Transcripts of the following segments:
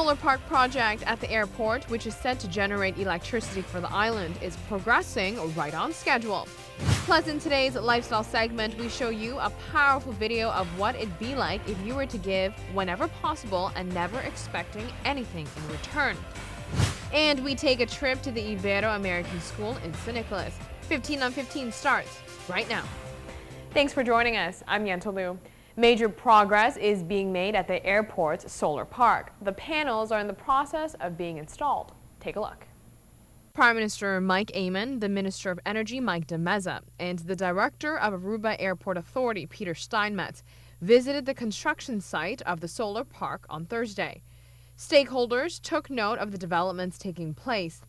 solar park project at the airport, which is set to generate electricity for the island, is progressing right on schedule. Plus, in today's lifestyle segment, we show you a powerful video of what it'd be like if you were to give whenever possible and never expecting anything in return. And we take a trip to the Ibero-American School in St. Nicholas. 15 on 15 starts right now. Thanks for joining us. I'm Yentl Lieuw. Major progress is being made at the airport's solar park. The panels are in the process of being installed. Take a look. Prime Minister Mike Amon, the Minister of Energy Mike de Meza, and the Director of Aruba Airport Authority Peter Steinmetz visited the construction site of the solar park on Thursday. Stakeholders took note of the developments taking place.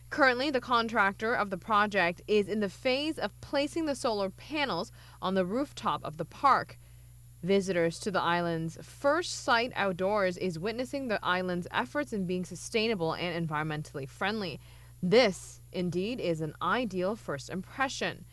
Currently, the contractor of the project is in the phase of placing the solar panels on the rooftop of the park. Visitors to the island's first site outdoors is witnessing the island's efforts in being sustainable and environmentally friendly. This, indeed, is an ideal first impression.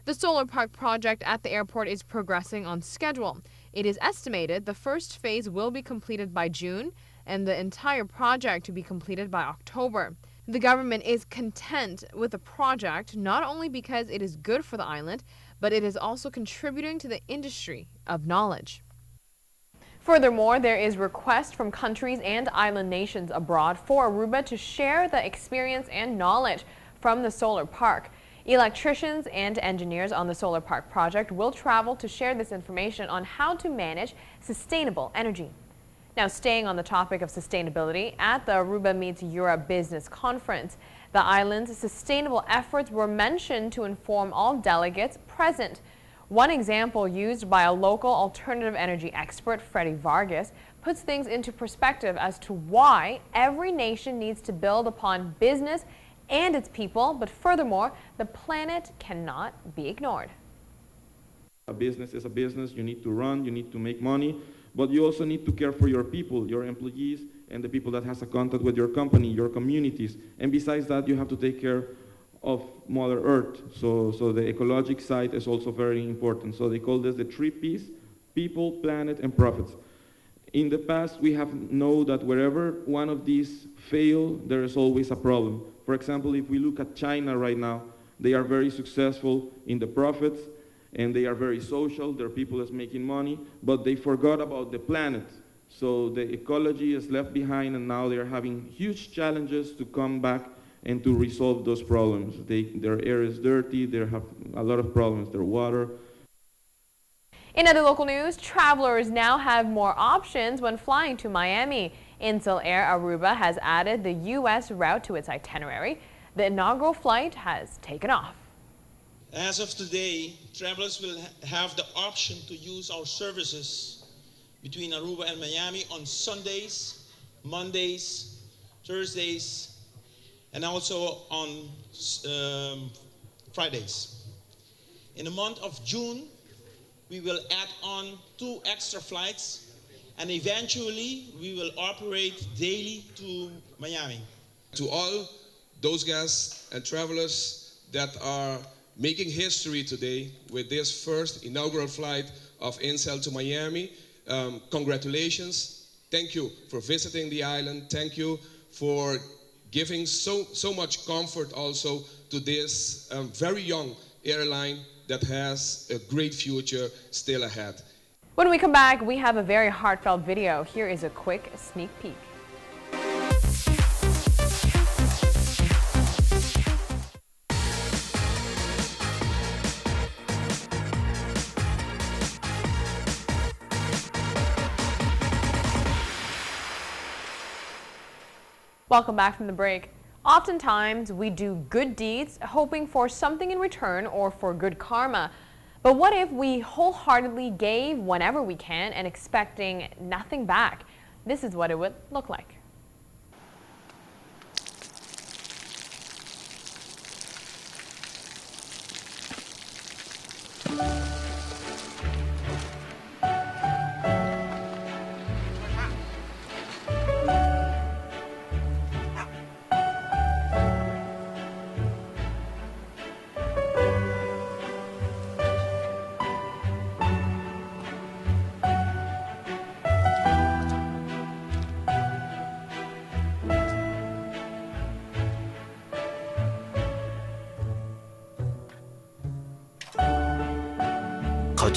The solar park project at the airport is progressing on schedule. It is estimated the first phase will be completed by June and the entire project to be completed by October. The government is content with the project not only because it is good for the island, but it is also contributing to the industry of knowledge. Furthermore, there is request from countries and island nations abroad for Aruba to share the experience and knowledge from the solar park. Electricians and engineers on the solar park project will travel to share this information on how to manage sustainable energy. Now, staying on the topic of sustainability, at the Aruba Meets Europe Business Conference, the island's sustainable efforts were mentioned to inform all delegates present. One example used by a local alternative energy expert, Freddie Vargas, puts things into perspective as to why every nation needs to build upon business and its people, but furthermore, the planet cannot be ignored. A business is a business. You need to run, you need to make money, but you also need to care for your people, your employees, and the people that has a contact with your company, your communities. And besides that, you have to take care of Mother Earth. So the ecologic side is also very important. So they call this the 3 Ps: people, planet, and profits. In the past, we have known that wherever one of these fail, there is always a problem. For example, if we look at China right now, they are very successful in the profits, and they are very social. Their people is making money, but they forgot about the planet. So the ecology is left behind, and now they are having huge challenges to come back and to resolve those problems. Their air is dirty, they have a lot of problems, their water. In other local news, travelers now have more options when flying to Miami. Yentl Air Aruba has added the U.S. route to its itinerary. The inaugural flight has taken off. As of today, travelers will have the option to use our services between Aruba and Miami on Sundays, Mondays, Thursdays, and also on Fridays. In the month of June, we will add on 2 extra flights, and eventually we will operate daily to Miami. To all those guests and travelers that are making history today with this first inaugural flight of Yentl to Miami, congratulations. Thank you for visiting the island. Thank you for giving so much comfort also to this very young airline that has a great future still ahead. When we come back, we have a very heartfelt video. Here is a quick sneak peek. Welcome back from the break. Oftentimes, we do good deeds hoping for something in return or for good karma. But what if we wholeheartedly gave whenever we can and expecting nothing back? This is what it would look like.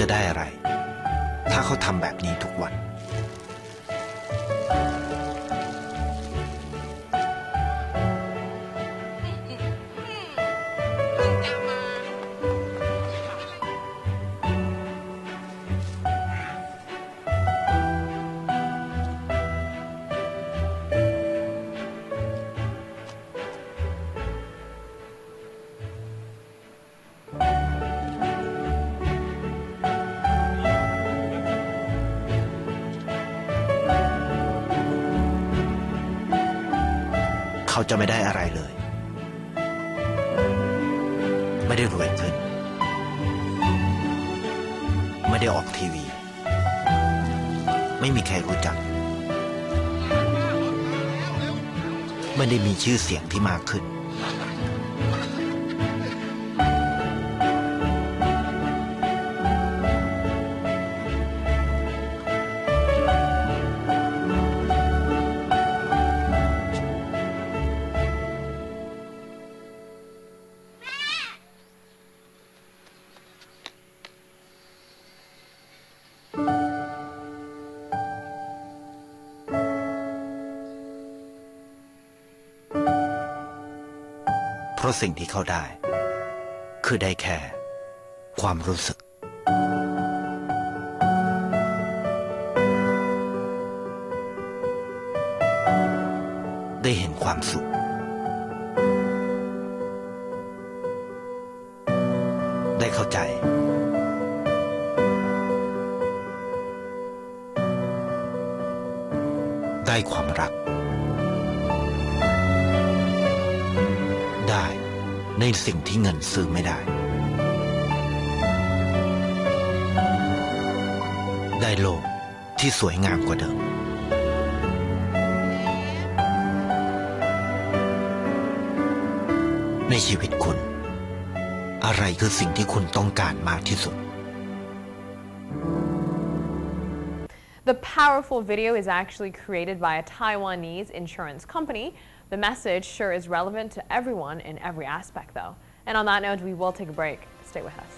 จะได้อะไรถ้าเขาทำแบบนี้ทุกวันเขาจะไม่ได้อะไรเลย ไม่ได้รวยขึ้น ไม่ได้ออกทีวี ไม่มีใครรู้จัก ไม่ได้มีชื่อเสียงที่มากขึ้น เพราะสิ่งที่เขาได้คือได้แค่ความรู้สึกได้เห็นความสุขได้เข้าใจได้ความรักได้ในสิ่งที่เงินซื้อไม่ได้ได้โลกที่สวยงามกว่าเดิมในชีวิตคุณอะไรคือสิ่งที่คุณต้องการมากที่สุด The powerful video is actually created by a Taiwanese insurance company. The message sure is relevant to everyone in every aspect, though. And on that note, we will take a break. Stay with us.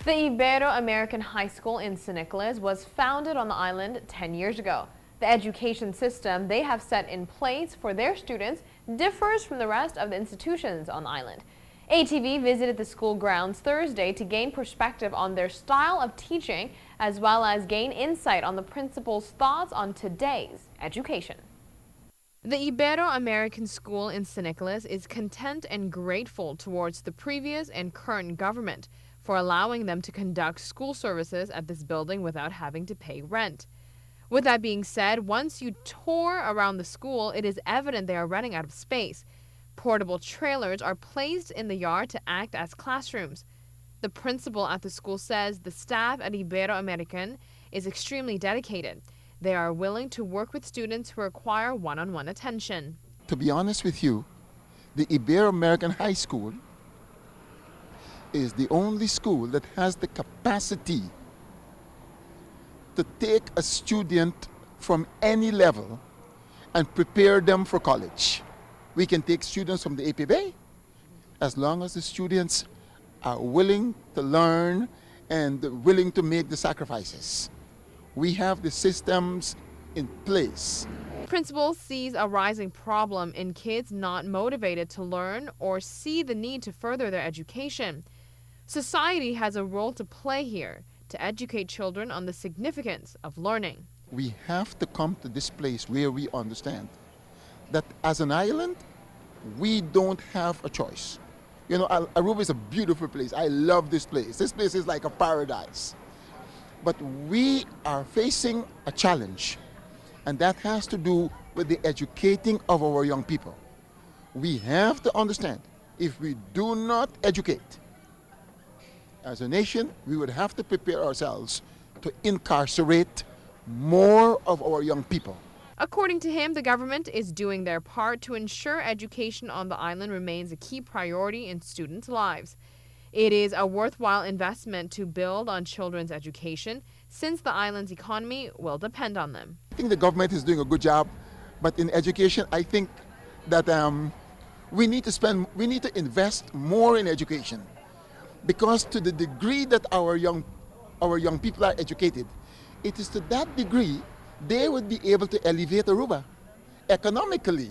The Ibero-American High School in San Nicolas was founded on the island 10 years ago. The education system they have set in place for their students differs from the rest of the institutions on the island. ATV visited the school grounds Thursday to gain perspective on their style of teaching, as well as gain insight on the principal's thoughts on today's education. The Ibero-American School in San Nicolas is content and grateful towards the previous and current government for allowing them to conduct school services at this building without having to pay rent. With that being said, once you tour around the school, it is evident they are running out of space. Portable trailers are placed in the yard to act as classrooms. The principal at the school says the staff at Ibero-American is extremely dedicated. They are willing to work with students who require one-on-one attention. To be honest with you, the Ibero-American High School is the only school that has the capacity to take a student from any level and prepare them for college. We can take students from the APB as long as the students are willing to learn and willing to make the sacrifices. We have the systems in place. Principal sees a rising problem in kids not motivated to learn or see the need to further their education. Society has a role to play here to educate children on the significance of learning. We have to come to this place where we understand that as an island, we don't have a choice. You know, Aruba is a beautiful place. I love this place. This place is like a paradise. But we are facing a challenge, and that has to do with the educating of our young people. We have to understand, if we do not educate, as a nation, we would have to prepare ourselves to incarcerate more of our young people. According to him, the government is doing their part to ensure education on the island remains a key priority in students' lives. It is a worthwhile investment to build on children's education, since the island's economy will depend on them. I think the government is doing a good job, but in education, I think that we need to invest more in education. Because to the degree that our young people are educated, it is to that degree they would be able to elevate Aruba economically.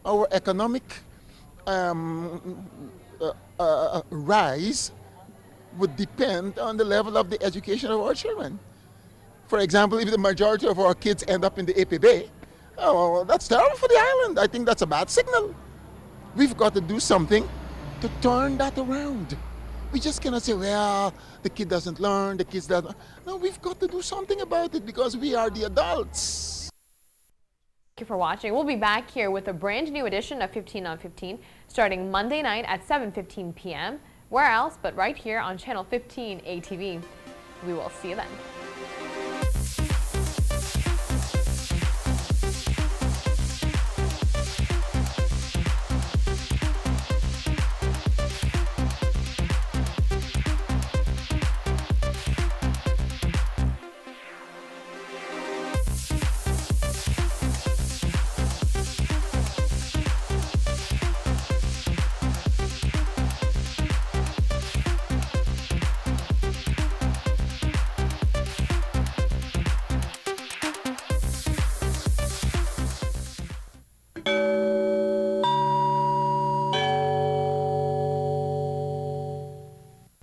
Our economic rise would depend on the level of the education of our children. For example, if the majority of our kids end up in the APB, oh, that's terrible for the island. I think that's a bad signal. We've got to do something to turn that around. We just cannot say, well, the kid doesn't learn, the kids doesn't. No, we've got to do something about it because we are the adults. Thank you for watching. We'll be back here with a brand new edition of 15 on 15 starting Monday night at 7:15 p.m. Where else but right here on Channel 15 ATV. We will see you then.